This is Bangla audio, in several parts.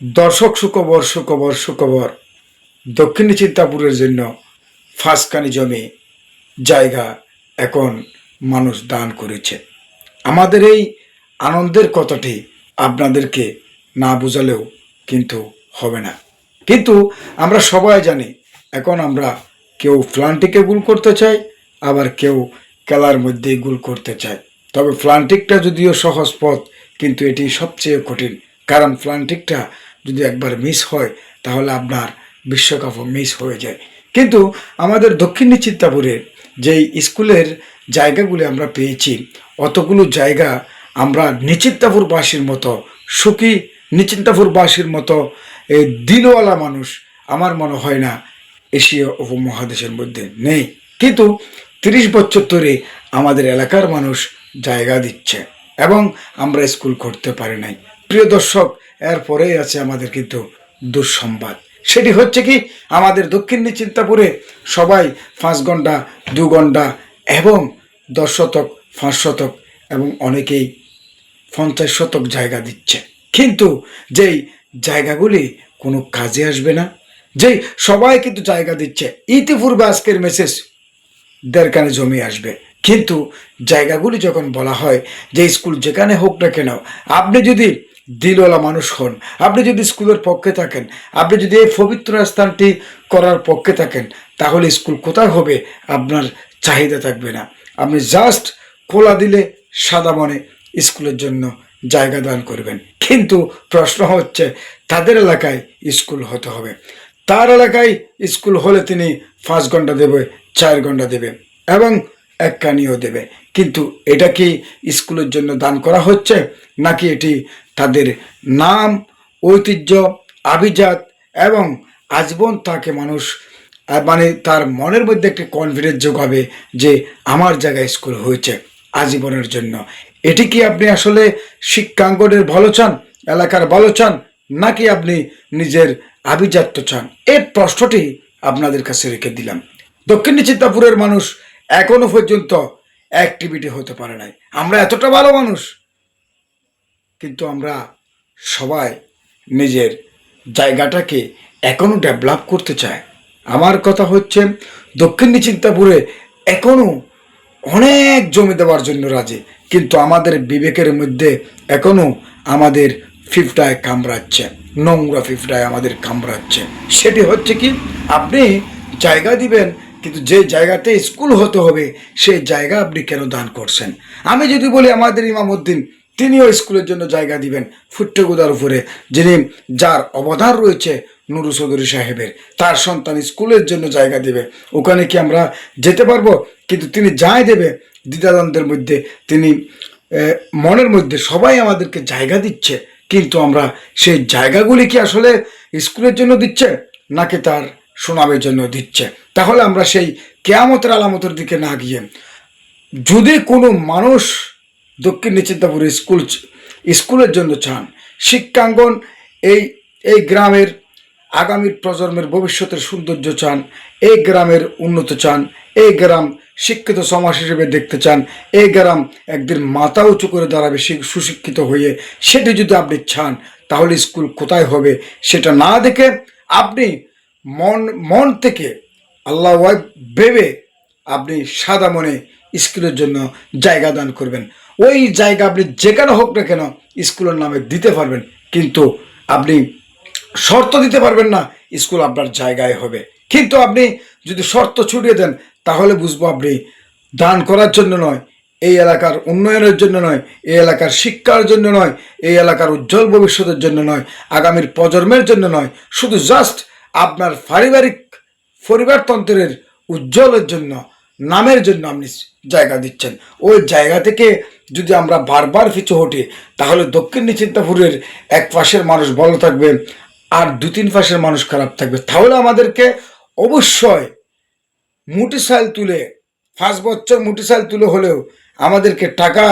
দর্শক সুখবর সুখবর সুখবর দক্ষিণ চিন্তাপুরের জন্য ফাঁসখানি জমি জায়গা এখন মানুষ দান করেছে। আমাদের এই আনন্দের কথাটি আপনাদেরকে না বোঝালেও কিন্তু হবে না। কিন্তু আমরা সবাই জানি এখন আমরা কেউ প্লান্টিকে গুল করতে চাই, আবার কেউ খেলার মধ্যেই গুল করতে চায়। তবে প্লান্টিকটা যদিও সহজ পথ, কিন্তু এটি সবচেয়ে কঠিন। কারণ প্লান্টিকটা যদি একবার মিস হয় তাহলে আপনার বিশ্বকাপও মিস হয়ে যায়। কিন্তু আমাদের দক্ষিণ চিত্তাপুরের যেই স্কুলের জায়গাগুলি আমরা পেয়েছি, অতগুলো জায়গা আমরা নিচিত্তাপুরবাসীর মতো সুখী, নিচিত্তাপুরবাসীর মতো এই দিলওয়ালা মানুষ আমার মনে হয় না এশীয় উপমহাদেশের মধ্যে নেই। কিন্তু 30 বছর ধরে আমাদের এলাকার মানুষ জায়গা দিচ্ছে এবং আমরা স্কুল করতে পারি নাই। প্রিয় দর্শক, এরপরেই আছে আমাদের কিন্তু দুঃসংবাদ। সেটি হচ্ছে কি, আমাদের দক্ষিণ চিন্তাপুরে সবাই 5 ঘন্টা 2 ঘন্টা এবং 10 শতক 5 শতক এবং অনেকেই 50 শতক জায়গা দিচ্ছে। কিন্তু যেই জায়গাগুলি কোনো কাজে আসবে না, যেই সবাই কিন্তু জায়গা দিচ্ছে, ইতিপূর্বে আজকের মেসেজ দেড়খানে জমি আসবে, কিন্তু জায়গাগুলি যখন বলা হয় যে স্কুল যেখানে হোক না কেন, আপনি যদি দিলওয়ালা মানুষ হন, আপনি যদি স্কুলের পক্ষে থাকেন, আপনি যদি এই পবিত্র স্থানটি করার পক্ষে থাকেন, তাহলে স্কুল কোথায় হবে আপনার চাহিদা থাকবে না। আপনি জাস্ট খোলা দিলে সাদা মনে স্কুলের জন্য জায়গা দান করবেন। কিন্তু প্রশ্ন হচ্ছে, তাদের এলাকায় স্কুল হতে হবে, তার এলাকায় স্কুল হলে তিনি 5 ঘন্টা দেবে, 4 ঘন্টা দেবে এবং এক কানিও দেবে। কিন্তু এটা কি স্কুলের জন্য দান করা হচ্ছে, নাকি এটি তাদের নাম, ঐতিহ্য, আভিজাত এবং আজীবন তাকে মানুষ মানে তার মনের মধ্যে একটি কনফিডেন্স যোগাবে যে আমার জায়গায় স্কুল হয়েছে আজীবনের জন্য। এটি কি আপনি আসলে শিক্ষাঙ্গনের ভালো চান, এলাকার ভালো চান, নাকি আপনি নিজের আভিজাত্য চান? এই প্রশ্নটি আপনাদের কাছে রেখে দিলাম। দক্ষিণ চিত্তাপুরের মানুষ এখনো পর্যন্ত অ্যাক্টিভিটি হতে পারে নাই। আমরা এতটা ভালো মানুষ, কিন্তু আমরা সবাই নিজের জায়গাটাকে এখনো ডেভেলপ করতে চাই। আমার কথা হচ্ছে, দক্ষিণ চিন্তাপুরে এখনো অনেক জমি দেওয়ার জন্য রাজি, কিন্তু আমাদের বিবেকের মধ্যে এখনো আমাদের ফিফটায় কামড়াচ্ছে, নোংরা ফিফটায় আমাদের কামড়াচ্ছে। সেটি হচ্ছে কি, আপনি জায়গা দিবেন, কিন্তু যে জায়গাতে স্কুল হতে হবে সেই জায়গা আপনি কেন দান করছেন? আমি যদি বলি আমাদের ইমামউদ্দিন, তিনিও স্কুলের জন্য জায়গা দিবেন ফুট্টেগুদার উপরে, যার অবদান রয়েছে নুরু চৌধুরী সাহেবের, তার সন্তান স্কুলের জন্য জায়গা দেবে, ওখানে কি আমরা যেতে পারবো? কিন্তু তিনি যাই দেবে দ্বিধাদ্বন্দ্বের মধ্যে, তিনি মনের মধ্যে সবাই আমাদেরকে জায়গা দিচ্ছে, কিন্তু আমরা সেই জায়গাগুলি কি আসলে স্কুলের জন্য দিচ্ছে, নাকি তার সুনামের জন্য দিচ্ছে? তাহলে আমরা সেই কেয়ামতের আলামতের দিকে না গিয়ে, যদি কোনো মানুষ দক্ষিণ চিন্তাপুরে স্কুলের জন্য চান, শিক্ষাঙ্গন এই এই গ্রামের আগামীর প্রজন্মের ভবিষ্যতের সৌন্দর্য চান, এই গ্রামের উন্নত চান, এই গ্রাম শিক্ষিত সমাজ হিসেবে দেখতে চান, এই গ্রাম একদিন মাথা উঁচু করে দাঁড়াবে সুশিক্ষিত হয়ে, সেটি যদি আপনি চান, তাহলে স্কুল কোথায় হবে সেটা না দেখে আপনি মন থেকে আল্লাহ ভেবে আপনি সাদা মনে স্কুলের জন্য জায়গা দান করবেন। ওই জায়গা আপনি যেখানে হোক না কেন স্কুলের নামে দিতে পারবেন, কিন্তু আপনি শর্ত দিতে পারবেন না স্কুল আপনার জায়গায় হবে। কিন্তু আপনি যদি শর্ত ছুটিয়ে দেন, তাহলে বুঝবো আপনি দান করার জন্য নয়, এই এলাকার উন্নয়নের জন্য নয়, এই এলাকার শিক্ষার জন্য নয়, এই এলাকার উজ্জ্বল ভবিষ্যতের জন্য নয়, আগামীর প্রজন্মের জন্য নয়, শুধু জাস্ট আপনার পারিবারিক পরিবারতন্ত্রের উজ্জ্বলের জন্য, নামের জন্য আপনি জায়গা দিচ্ছেন। ওই জায়গা থেকে যদি আমরা বারবার পিছু হটি, তাহলে দক্ষিণ চিন্তাপুরের এক পাশের মানুষ ভালো থাকবে আর 2-3 পাশের মানুষ খারাপ থাকবে। তাহলে আমাদেরকে অবশ্যই মুটিসাইল তুলে 5 বছর মুটিসাইল তুলে হলেও আমাদেরকে টাকা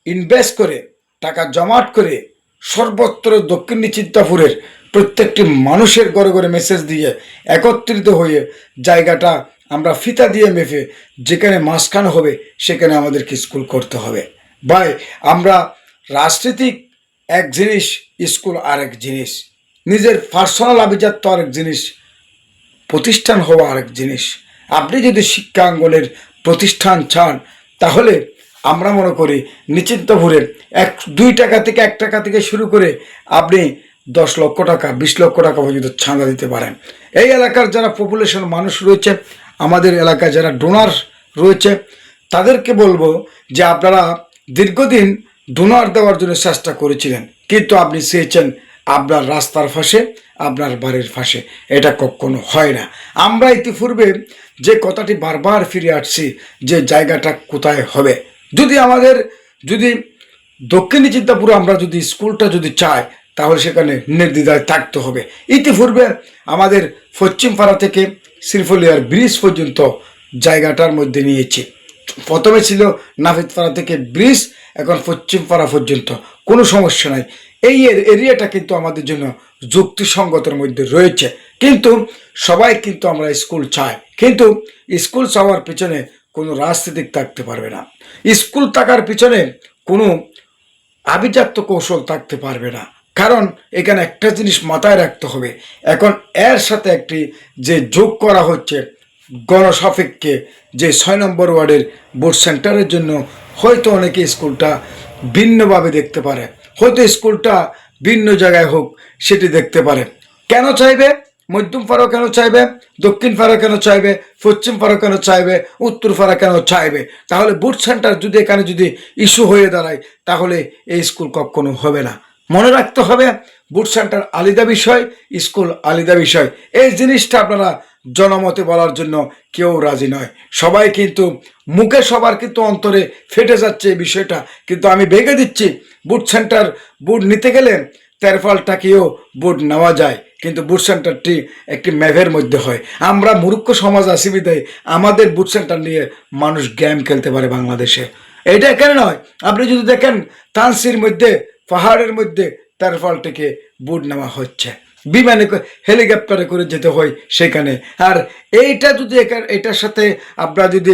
ইনভেস্ট করে, টাকা জমাট করে সর্বত্র দক্ষিণ চিত্তাপুরের প্রত্যেকটি মানুষের ঘরে ঘরে মেসেজ দিয়ে একত্রিত হয়ে জায়গাটা আমরা ফিতা দিয়ে মেপে যেখানে মাঝখানে হবে সেখানে আমাদেরকে স্কুল করতে হবে। ভাই, আমরা রাজনীতিক এক জিনিস, স্কুল আর এক জিনিস। নিজের পার্সোনাল আভিজাত্য আরেক জিনিস, প্রতিষ্ঠান হওয়া আরেক জিনিস। আপনি যদি শিক্ষাঙ্গনের প্রতিষ্ঠান চান তাহলে আমরা মনে করি নিশ্চিন্তপুরে 2 টাকা থেকে 1 টাকা থেকে শুরু করে আপনি 10 লক্ষ টাকা 20 লক্ষ টাকা পর্যন্ত চাঁদা দিতে পারেন। এই এলাকার যারা পপুলেশন মানুষ রয়েছে, আমাদের এলাকায় যারা ডোনার রয়েছে, তাদেরকে বলবো যে আপনারা দীর্ঘদিন ডোনার দেওয়ার জন্য চেষ্টা করেছিলেন, কিন্তু আপনি চেয়েছেন আপনার রাস্তার পাশে, আপনার বাড়ির পাশে। এটা কখনো হয় না। আমরা ইতিপূর্বে যে কথাটি বারবার ফিরে আসছি যে জায়গাটা কোথায় হবে, যদি দক্ষিণী চিন্তাপুরে আমরা যদি স্কুলটা যদি চাই তাহলে সেখানে নির্দ্বিধায় থাকতে হবে। ইতিপূর্বে আমাদের পশ্চিমপাড়া থেকে শ্রীফলিয়ার ব্রিজ পর্যন্ত জায়গাটার মধ্যে নিয়েছি। প্রথমে ছিল নাফিদপাড়া থেকে ব্রিজ, এখন পশ্চিমপাড়া পর্যন্ত, কোনো সমস্যা নাই। এই এরিয়াটা কিন্তু আমাদের জন্য যুক্তিসঙ্গতের মধ্যে রয়েছে। কিন্তু সবাই কিন্তু আমরা স্কুল চাই, কিন্তু স্কুল চাওয়ার পিছনে কোনো রাজনীতিক থাকতে পারবে না। স্কুল থাকার পিছনে কোনো আভিজাত্য কৌশল থাকতে পারবে না। কারণ এখানে একটা জিনিস মাথায় রাখতে হবে, এখন এর সাথে একটি যে যোগ করা হচ্ছে গণসাপেক্ষে যে 6 নম্বর ওয়ার্ডের বোর্ড সেন্টারের জন্য, হয়তো অনেকে স্কুলটা ভিন্নভাবে দেখতে পারে, হয়তো স্কুলটা ভিন্ন জায়গায় হোক সেটি দেখতে পারে। কেন চাইবে? মধ্যম পাড়া কেন চাইবে? দক্ষিণ পাড়া কেন চাইবে? পশ্চিম পাড়া কেন চাইবে? উত্তর পাড়া কেন চাইবে? তাহলে বুথ সেন্টার যদি এখানে যদি ইস্যু হয়ে দাঁড়ায় তাহলে এই স্কুল কখনো হবে না। মনে রাখতে হবে বুথ সেন্টার আলাদা বিষয়, স্কুল আলাদা বিষয়। এই জিনিসটা আপনারা জনমতে বলার জন্য কেউ রাজি নয়। সবাই কিন্তু মুখে, সবার কিন্তু অন্তরে ফেটে যাচ্ছে এই বিষয়টা। কিন্তু আমি ভেঙে দিচ্ছি, বুথ সেন্টার বুট নিতে গেলে তেরফালটাকেও বুট নেওয়া যায়, কিন্তু বুট সেন্টারটি একটি ম্যাপের মধ্যে হয়। আমরা মূর্খ সমাজ আসি বিদায় আমাদের বুট সেন্টার নিয়ে মানুষ গেম খেলতে পারে বাংলাদেশে। এইটা এখানে নয়। আপনি যদি দেখেন তানসির মধ্যে, পাহাড়ের মধ্যে তেরফাল থেকে বুট নেওয়া হচ্ছে, বিমানে হেলিকপ্টারে করে যেতে হয় সেখানে। আর এইটা যদি এটার সাথে আপনারা যদি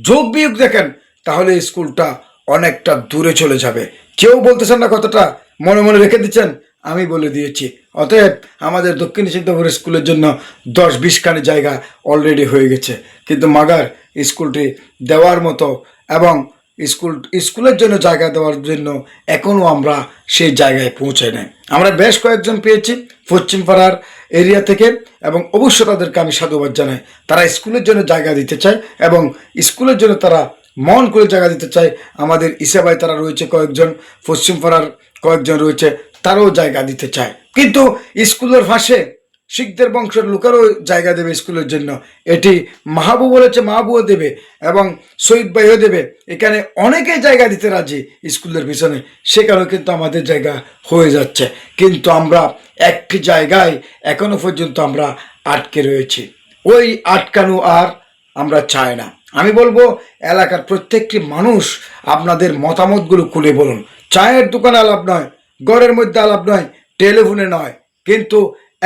যোগ বিয়োগ দেখেন তাহলে স্কুলটা অনেকটা দূরে চলে যাবে। কেউ বলতেছেন না, কথাটা মনে মনে রেখে দিচ্ছেন, আমি বলে দিয়েছি। অতএব আমাদের দক্ষিণ সিদ্ধপুর স্কুলের জন্য 10-20 খানি জায়গা অলরেডি হয়ে গেছে, কিন্তু মাগার স্কুলটি দেওয়ার মতো এবং স্কুলের জন্য জায়গা দেওয়ার জন্য এখনও আমরা সেই জায়গায় পৌঁছাই নাই। আমরা বেশ কয়েকজন পেয়েছি পশ্চিম পাড়ার এরিয়া থেকে, এবং অবশ্য তাদেরকে আমি সাধুবাদ জানাই। তারা স্কুলের জন্য জায়গা দিতে চায় এবং স্কুলের জন্য তারা মন করে জায়গা দিতে চায়। আমাদের ইসাবাই তারা রয়েছে কয়েকজন, পশ্চিম পাড়ার কয়েকজন রয়েছে, তারাও জায়গা দিতে চায়। কিন্তু স্কুলের পাশে শিখদের বংশের লোকেরও জায়গা দেবে স্কুলের জন্য। এটি মাহবু বলেছে, মাহবুও দেবে এবং শহীদ ভাইও দেবে। এখানে অনেকেই জায়গা দিতে রাজি স্কুলের পিছনে, সেখানেও কিন্তু আমাদের জায়গা হয়ে যাচ্ছে। কিন্তু আমরা একটি জায়গায় এখনো পর্যন্ত আমরা আটকে রয়েছি। ওই আটকানো আর আমরা চাই না। আমি বলবো এলাকার প্রত্যেকটি মানুষ আপনাদের মতামতগুলো খুলে বলুন। চায়ের দোকানে আলাপ নয়, ঘরের মধ্যে আলাপ নয়, টেলিফোনে নয়, কিন্তু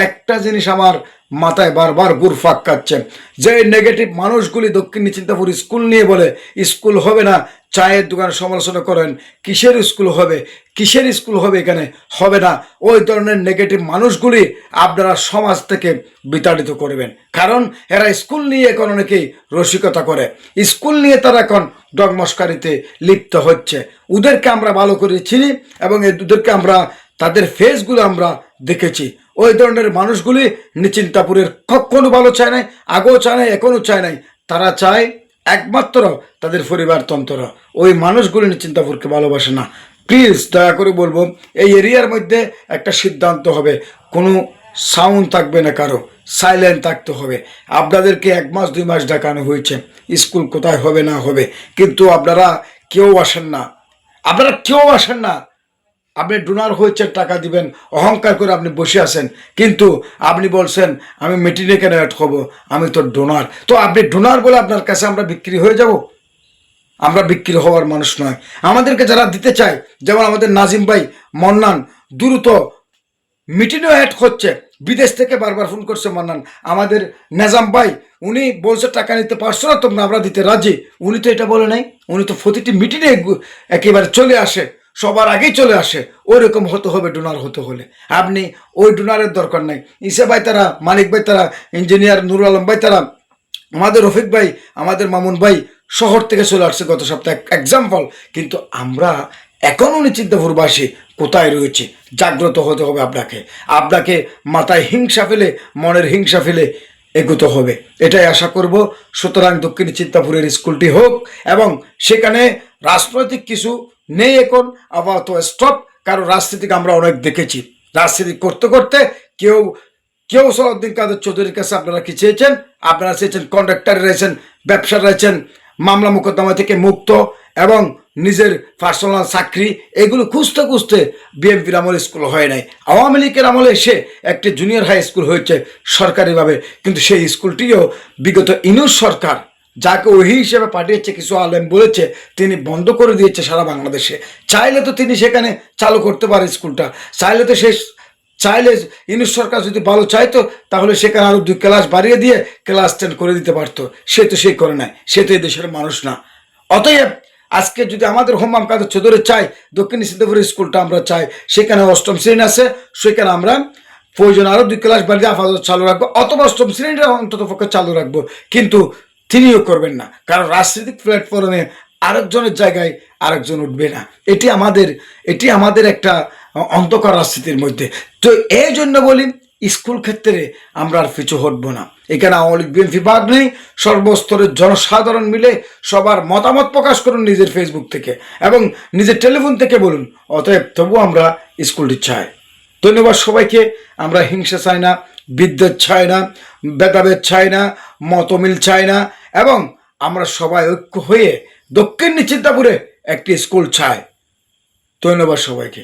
একটা জিনিস আমার মাথায় বারবার ঘুরপাক খাচ্ছে, যে নেগেটিভ মানুষগুলি দক্ষিণ চিন্তাপুর স্কুল নিয়ে বলে স্কুল হবে না, চায়ের দোকানে সমালোচনা করেন, কিসের স্কুল হবে, কিসের স্কুল হবে, এখানে হবে না। ওই ধরনের নেগেটিভ মানুষগুলি আপনারা সমাজ থেকে বিতাড়িত করবেন। কারণ এরা স্কুল নিয়ে এখন অনেকেই রসিকতা করে, স্কুল নিয়ে তারা এখন ডগমস্কারিতে লিপ্ত হচ্ছে। ওদেরকে আমরা ভালো করে চিনি এবং ওদেরকে আমরা তাদের ফেসগুলো আমরা দেখেছি। ওই ধরনের মানুষগুলি নিশ্চিন্তাপুরের কখনো ভালো চায় নাই, আগেও চায় নাই, এখনও চায় নাই। তারা চায় একমাত্র তাদের পরিবারতন্ত্র। ওই মানুষগুলি নিশ্চিন্তাপুরকে ভালোবাসে না। প্লিজ দয়া করে বলবো, এই এরিয়ার মধ্যে একটা সিদ্ধান্ত হবে, কোনো সাউন্ড থাকবে না, কারো সাইলেন্ট থাকতে হবে। আপনাদেরকে 1 মাস 2 মাস ডাকানো হয়েছে স্কুল কোথায় হবে না হবে, কিন্তু আপনারা কেউ আসেন না, আপনারা কেউ আসেন না। আপনি ডোনার হয়েছে, টাকা দিবেন, অহংকার করে আপনি বসে আছেন, কিন্তু আপনি বলছেন আমি মিটিংয়ে কেন অ্যাড হবো, আমি তো ডোনার। তো আপনি ডোনার বলে আপনার কাছে আমরা বিক্রি হয়ে যাব? আমরা বিক্রি হওয়ার মানুষ নয়। আমাদেরকে যারা দিতে চায়, যেমন আমাদের নাজিম ভাই, মন্নান দ্রুত মিটিংও অ্যাড হচ্ছে, বিদেশ থেকে বারবার ফোন করছে মান্নান। আমাদের নেজাম ভাই, উনি বলছে টাকা নিতে পারছো না তোমরা, আমরা দিতে রাজি। উনি তো এটা বলে নাই, উনি তো প্রতিটি মিটিংয়ে একেবারে চলে আসে। সবার আগেই চলে আসে, ওই রকম হতে হবে ডোনার হতে হলে। আপনি ওই ডোনারের দরকার নাই। ইসে ভাই তারা, মানিক ভাই তারা, ইঞ্জিনিয়ার নুরুল আলম ভাই তারা, আমাদের রফিক ভাই, আমাদের মামুন ভাই শহর থেকে চলে আসছে গত সপ্তাহে এক্সাম্পল। কিন্তু আমরা এখনও নিশ্চিন্তপুরবাসী কোথায় রয়েছে? জাগ্রত হতে হবে আপনাকে। আপনাকে মাথায় হিংসা ফেলে, মনের হিংসা ফেলে এগোতে হবে, এটাই আশা করব। সুতরাং দক্ষিণ চিত্তাপুরের স্কুলটি হোক, এবং সেখানে রাজনৈতিক কিছু নেই এখন, আপাতত স্টপ। কারণ রাজনীতিক আমরা অনেক দেখেছি, রাজনীতি করতে করতে কেউ কেউ সলাউদ্দিন কাদের চৌধুরীর কাছে আপনারা কি চেয়েছেন? আপনারা চেয়েছেন কন্ট্রাক্টর রয়েছেন, ব্যবসা রয়েছেন, মামলা মোকদ্দমা থেকে মুক্ত, এবং নিজের পার্সোনাল চাকরি, এগুলো খুঁজতে খুঁজতে বিএনপির আমলে স্কুল হয় নাই। আওয়ামী লীগের আমলে এসে একটি জুনিয়র হাই স্কুল হয়েছে সরকারিভাবে, কিন্তু সেই স্কুলটিও বিগত ইনুস সরকার, যাকে ওহি হিসেবে পাঠিয়েছে, কিছু আলেম বলেছে তিনি বন্ধ করে দিয়েছে সারা বাংলাদেশে। চাইলে তো তিনি সেখানে চালু করতে পারে স্কুলটা, চাইলে ইউনিট সরকার যদি ভালো চাইতো তাহলে সেখানে আরো 2 ক্লাস বাড়িয়ে দিয়ে ক্লাস 10 করে দিতে পারতো। সে করে নাই, সে তো এই দেশের মানুষ না। অতএব আজকে যদি আমাদের হোমাম কাদের চৌধুরী চাই দক্ষিণ সিদ্ধপুরের স্কুলটা আমরা চাই, সেখানে 8ম শ্রেণী আছে, সেখানে আমরা প্রয়োজন আরো 2 ক্লাস বাড়িয়ে আপাতত চালু রাখবো, অথবা 8ম শ্রেণীটা অন্তত পক্ষে চালু রাখবো। কিন্তু তিনিও করবেন না, কারণ রাজনৈতিক প্ল্যাটফর্মে আরেকজনের জায়গায় আরেকজন উঠবে না। এটি আমাদের একটা অন্ধকার রাজনীতির মধ্যে। তো এই জন্য বলি, স্কুল ক্ষেত্রে আমরা আর পিছু হটবো না। এখানে আওয়ামী লীগ বিএনপি ভাগ নেই, সর্বস্তরের জনসাধারণ মিলে সবার মতামত প্রকাশ করুন নিজের ফেসবুক থেকে এবং নিজের টেলিফোন থেকে বলুন। অতএব তবু আমরা স্কুলটি চাই। ধন্যবাদ সবাইকে। আমরা হিংসা চাই না, বিদ্বেষ চাই না, ভেদাভেদ চাই না, মতমিল চাই না, এবং আমরা সবাই ঐক্য হয়ে দক্ষিণ চিন্তাপুরে একটি স্কুল চাই। ধন্যবাদ সবাইকে।